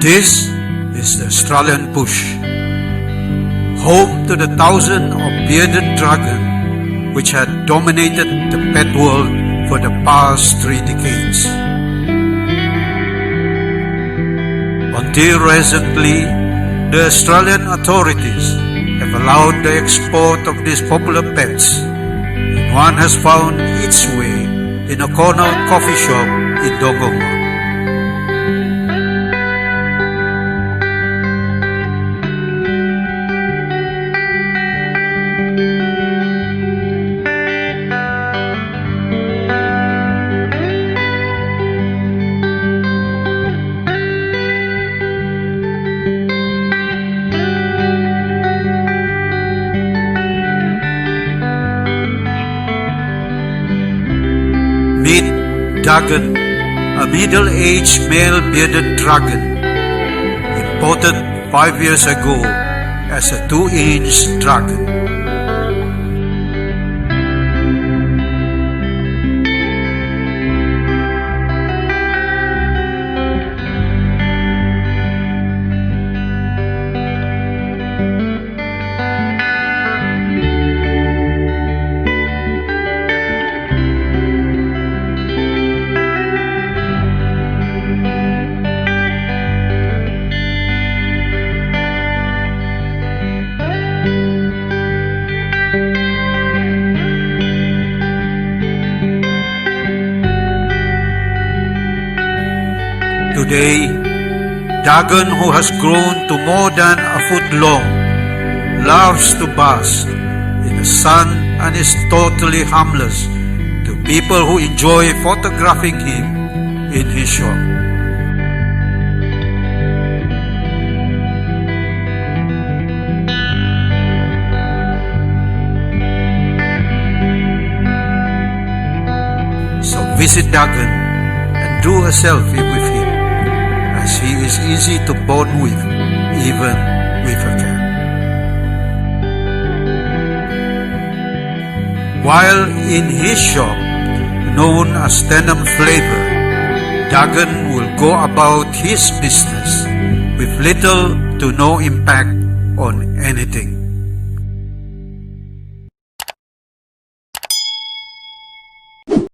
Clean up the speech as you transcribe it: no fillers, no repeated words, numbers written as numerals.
This is the Australian bush, home to the thousand of bearded dragon which had dominated the pet world for the past 3 decades. Until recently, the Australian authorities have allowed the export of these popular pets, and one has found its way in a corner coffee shop in Dongoma. Meet Dagon, a middle-aged male bearded dragon, imported 5 years ago as a 2-inch dragon. Today, Dagon, who has grown to more than a foot long, loves to bask in the sun and is totally harmless to people who enjoy photographing him in his shop. So visit Dagon and do a selfie with him, as he is easy to bond with, even with a cat. While in his shop, known as Denim Flavor, Dagon will go about his business with little to no impact on anything.